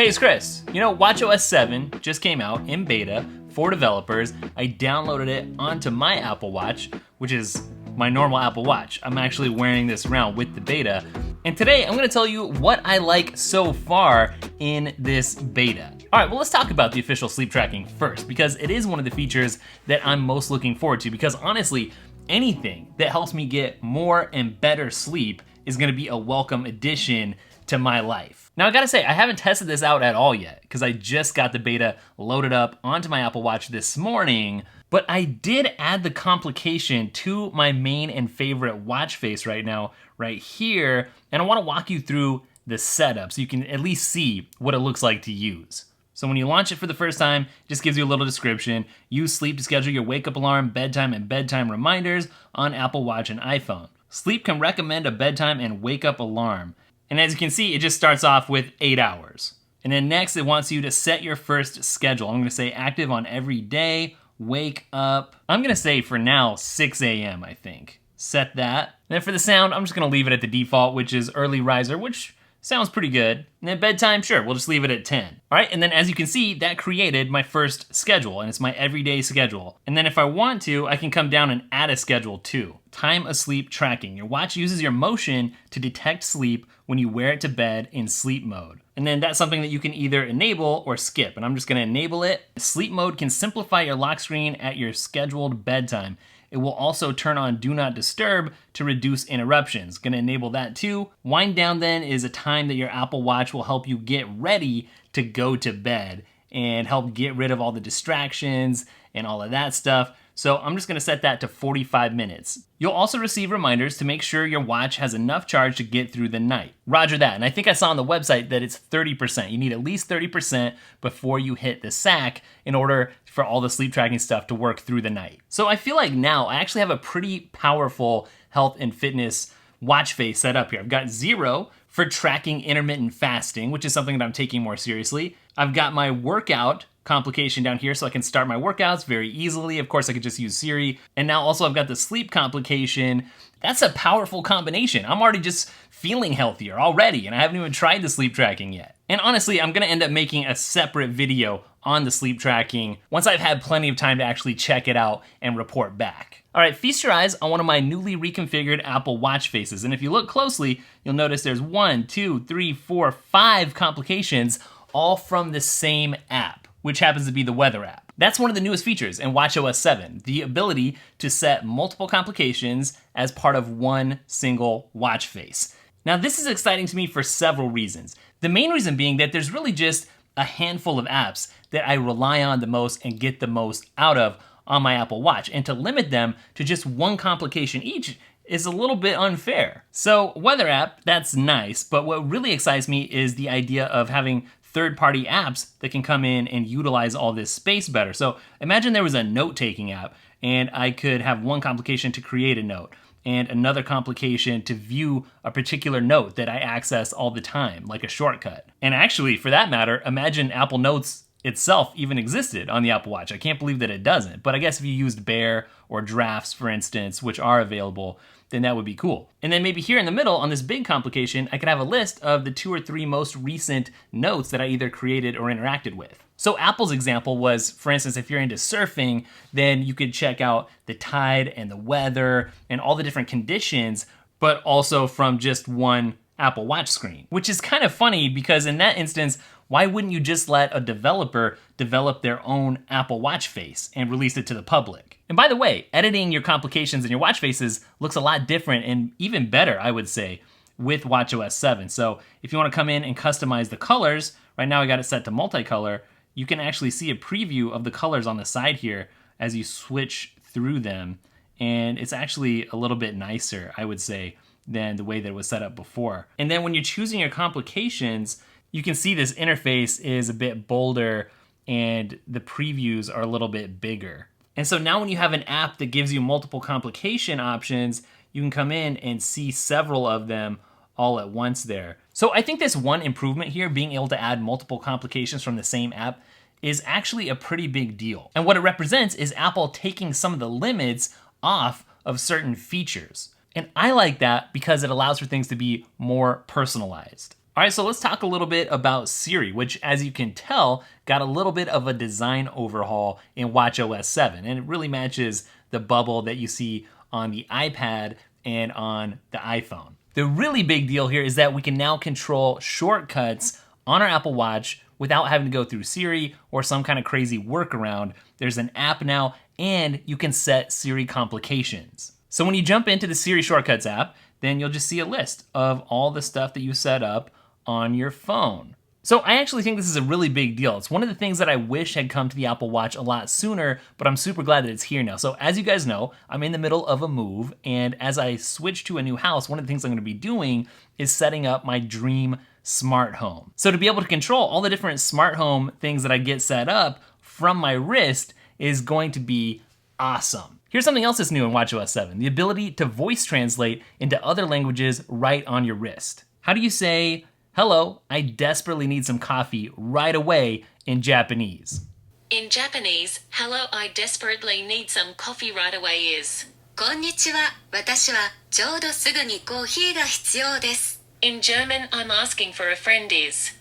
Hey, it's Chris. You know, watchOS 7 just came out in beta for developers. I downloaded it onto my Apple Watch, which is my normal Apple Watch. I'm actually wearing this around with the beta. And today I'm gonna tell you what I like so far in this beta. All right, well, let's talk about the official sleep tracking first, because it is one of the features that I'm most looking forward to, because honestly, anything that helps me get more and better sleep is gonna be a welcome addition to my life. Now I gotta say, I haven't tested this out at all yet, because I just got the beta loaded up onto my Apple Watch this morning, but I did add the complication to my main and favorite watch face right now, right here, and I wanna walk you through the setup so you can at least see what it looks like to use. So when you launch it for the first time, it just gives you a little description. Use sleep to schedule your wake up alarm, bedtime, and bedtime reminders on Apple Watch and iPhone. Sleep can recommend a bedtime and wake up alarm. And as you can see, it just starts off with 8 hours. And then next, it wants you to set your first schedule. I'm gonna say active on every day, wake up. I'm gonna say for now, 6 a.m., I think. Set that. And then for the sound, I'm just gonna leave it at the default, which is early riser, which sounds pretty good. And then bedtime, sure, we'll just leave it at 10. All right, and then as you can see, that created my first schedule, and it's my everyday schedule. And then if I want to, I can come down and add a schedule too. Time asleep tracking. Your watch uses your motion to detect sleep when you wear it to bed in sleep mode. And then that's something that you can either enable or skip, and I'm just gonna enable it. Sleep mode can simplify your lock screen at your scheduled bedtime. It will also turn on Do Not Disturb to reduce interruptions. Gonna enable that too. Wind down then is a time that your Apple Watch will help you get ready to go to bed and help get rid of all the distractions and all of that stuff. So I'm just gonna set that to 45 minutes. You'll also receive reminders to make sure your watch has enough charge to get through the night. Roger that, and I think I saw on the website that it's 30%. You need at least 30% before you hit the sack in order for all the sleep tracking stuff to work through the night. So I feel like now I actually have a pretty powerful health and fitness watch face set up here. I've got 0 for tracking intermittent fasting, which is something that I'm taking more seriously. I've got my workout complication down here so I can start my workouts very easily. Of course, I could just use Siri. And now also I've got the sleep complication. That's a powerful combination. I'm already just feeling healthier already, and I haven't even tried the sleep tracking yet. And honestly, I'm gonna end up making a separate video on the sleep tracking once I've had plenty of time to actually check it out and report back. All right, feast your eyes on one of my newly reconfigured Apple Watch faces. And if you look closely, you'll notice there's 1, 2, 3, 4, 5 complications, all from the same app, which happens to be the weather app. That's one of the newest features in watchOS 7, the ability to set multiple complications as part of one single watch face. Now, this is exciting to me for several reasons. The main reason being that there's really just a handful of apps that I rely on the most and get the most out of on my Apple Watch, and to limit them to just one complication each is a little bit unfair. So, weather app, that's nice, but what really excites me is the idea of having third-party apps that can come in and utilize all this space better. So imagine there was a note-taking app, and I could have one complication to create a note, and another complication to view a particular note that I access all the time, like a shortcut. And actually, for that matter, imagine Apple Notes itself even existed on the Apple Watch. I can't believe that it doesn't, but I guess if you used Bear or Drafts, for instance, which are available, then that would be cool. And then maybe here in the middle on this big complication, I could have a list of the 2 or 3 most recent notes that I either created or interacted with. So Apple's example was, for instance, if you're into surfing, then you could check out the tide and the weather and all the different conditions, but also from just one Apple Watch screen, which is kind of funny because in that instance, why wouldn't you just let a developer develop their own Apple Watch face and release it to the public? And by the way, editing your complications and your watch faces looks a lot different and even better, I would say, with watchOS 7. So if you want to come in and customize the colors, right now I got it set to multicolor, you can actually see a preview of the colors on the side here as you switch through them. And it's actually a little bit nicer, I would say, than the way that it was set up before. And then when you're choosing your complications, you can see this interface is a bit bolder and the previews are a little bit bigger. And so now when you have an app that gives you multiple complication options, you can come in and see several of them all at once there. So I think this one improvement here, being able to add multiple complications from the same app, is actually a pretty big deal. And what it represents is Apple taking some of the limits off of certain features. And I like that because it allows for things to be more personalized. All right, so let's talk a little bit about Siri, which, as you can tell, got a little bit of a design overhaul in watchOS 7, and it really matches the bubble that you see on the iPad and on the iPhone. The really big deal here is that we can now control shortcuts on our Apple Watch without having to go through Siri or some kind of crazy workaround. There's an app now, and you can set Siri complications. So when you jump into the Siri Shortcuts app, then you'll just see a list of all the stuff that you set up on your phone. So I actually think this is a really big deal. It's one of the things that I wish had come to the Apple Watch a lot sooner, but I'm super glad that it's here now. So as you guys know, I'm in the middle of a move, and as I switch to a new house, one of the things I'm gonna be doing is setting up my dream smart home. So to be able to control all the different smart home things that I get set up from my wrist is going to be awesome. Here's something else that's new in watchOS 7, the ability to voice translate into other languages right on your wrist. How do you say, "Hello, I desperately need some coffee right away" in Japanese? In Japanese, hello, I desperately need some coffee right away is こんにちは、私はちょうどすぐにコーヒーが必要です. In German, I'm asking for a friend is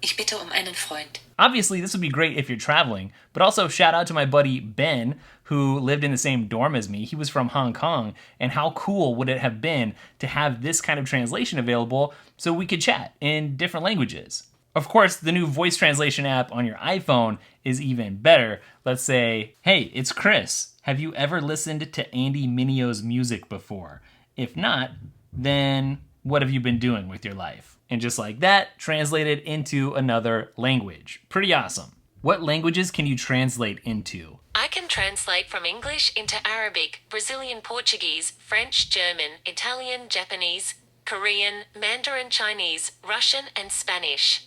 Ich bitte einen Freund. Obviously, this would be great if you're traveling, but also shout out to my buddy Ben, who lived in the same dorm as me. He was from Hong Kong, and how cool would it have been to have this kind of translation available so we could chat in different languages? Of course, the new voice translation app on your iPhone is even better. Let's say, "Hey, it's Chris. Have you ever listened to Andy Mineo's music before? If not, then what have you been doing with your life?" And just like that, translated into another language. Pretty awesome. What languages can you translate into? I can translate from English into Arabic, Brazilian Portuguese, French, German, Italian, Japanese, Korean, Mandarin Chinese, Russian, and Spanish.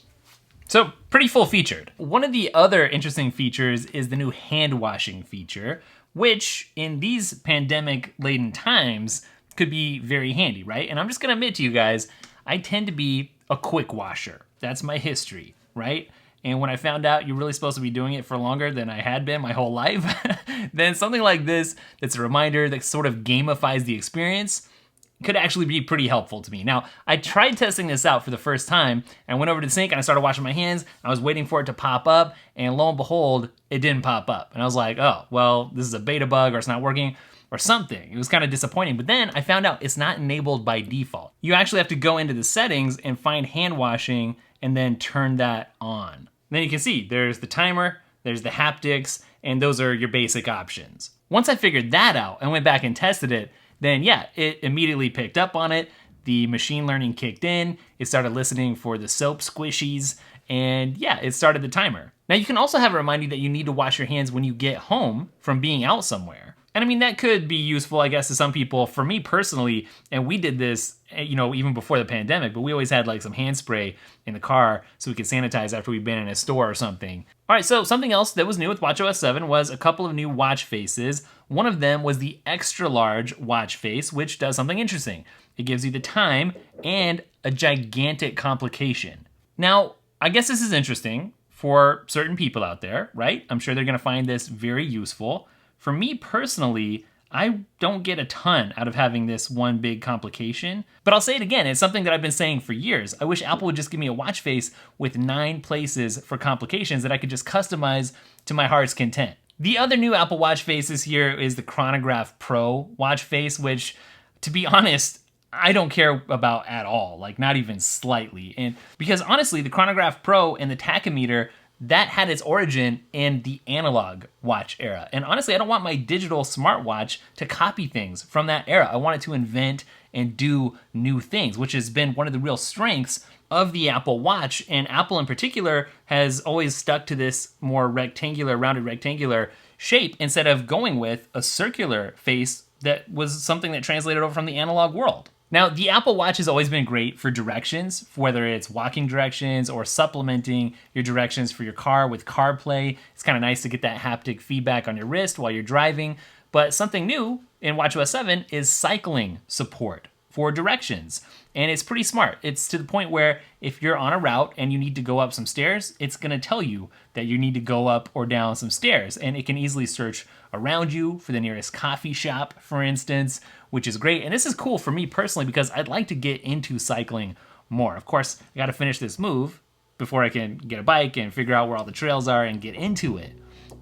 So pretty full-featured. One of the other interesting features is the new hand washing feature, which in these pandemic-laden times could be very handy, right? And I'm just gonna admit to you guys, I tend to be a quick washer. That's my history, right? And when I found out you're really supposed to be doing it for longer than I had been my whole life, then something like this that's a reminder that sort of gamifies the experience could actually be pretty helpful to me. Now, I tried testing this out for the first time. I went over to the sink and I started washing my hands. I was waiting for it to pop up, and lo and behold, it didn't pop up. And I was like, oh, well, this is a beta bug or it's not working or something. It was kind of disappointing. But then I found out it's not enabled by default. You actually have to go into the settings and find hand washing and then turn that on. Then you can see there's the timer, there's the haptics, and those are your basic options. Once I figured that out and went back and tested it, then yeah, it immediately picked up on it. The machine learning kicked in. It started listening for the soap squishies, and yeah, it started the timer. Now you can also have it remind you that you need to wash your hands when you get home from being out somewhere. And I mean, that could be useful, I guess, to some people. For me personally, and we did this, even before the pandemic, but we always had like some hand spray in the car so we could sanitize after we'd been in a store or something. All right, so something else that was new with watchOS 7 was a couple of new watch faces. One of them was the extra large watch face, which does something interesting. It gives you the time and a gigantic complication. Now, I guess this is interesting for certain people out there, right? I'm sure they're gonna find this very useful. For me personally, I don't get a ton out of having this one big complication, but I'll say it again, it's something that I've been saying for years. I wish Apple would just give me a watch face with 9 places for complications that I could just customize to my heart's content. The other new Apple Watch faces here is the Chronograph Pro watch face, which, to be honest, I don't care about at all, like not even slightly. And because honestly, the Chronograph Pro and the tachometer, that had its origin in the analog watch era. And honestly, I don't want my digital smartwatch to copy things from that era. I want it to invent and do new things, which has been one of the real strengths of the Apple Watch. And Apple in particular has always stuck to this more rectangular, rounded rectangular shape instead of going with a circular face that was something that translated over from the analog world. Now, the Apple Watch has always been great for directions, whether it's walking directions or supplementing your directions for your car with CarPlay. It's kind of nice to get that haptic feedback on your wrist while you're driving. But something new in watchOS 7 is cycling support for directions. And it's pretty smart. It's to the point where if you're on a route and you need to go up some stairs, it's gonna tell you that you need to go up or down some stairs. And it can easily search around you for the nearest coffee shop, for instance, which is great. And this is cool for me personally because I'd like to get into cycling more. Of course, I gotta finish this move before I can get a bike and figure out where all the trails are and get into it.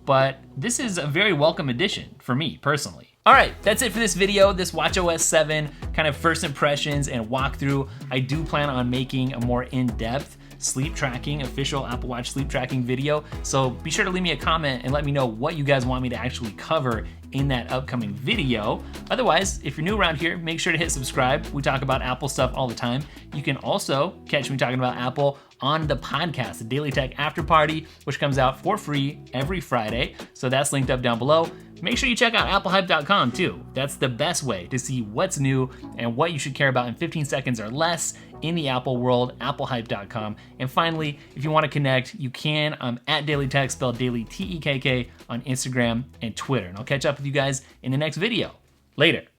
But this is a very welcome addition for me personally. All right, that's it for this video, this watchOS 7 kind of first impressions and walkthrough. I do plan on making a more in-depth sleep tracking, official Apple Watch sleep tracking video. So be sure to leave me a comment and let me know what you guys want me to actually cover in that upcoming video. Otherwise, if you're new around here, make sure to hit subscribe. We talk about Apple stuff all the time. You can also catch me talking about Apple on the podcast, the Daily Tech After Party, which comes out for free every Friday. So that's linked up down below. Make sure you check out applehype.com too. That's the best way to see what's new and what you should care about in 15 seconds or less in the Apple world, applehype.com. And finally, if you want to connect, you can. I'm at Daily Tech, spelled Daily Tekk, on Instagram and Twitter. And I'll catch up with you guys in the next video. Later.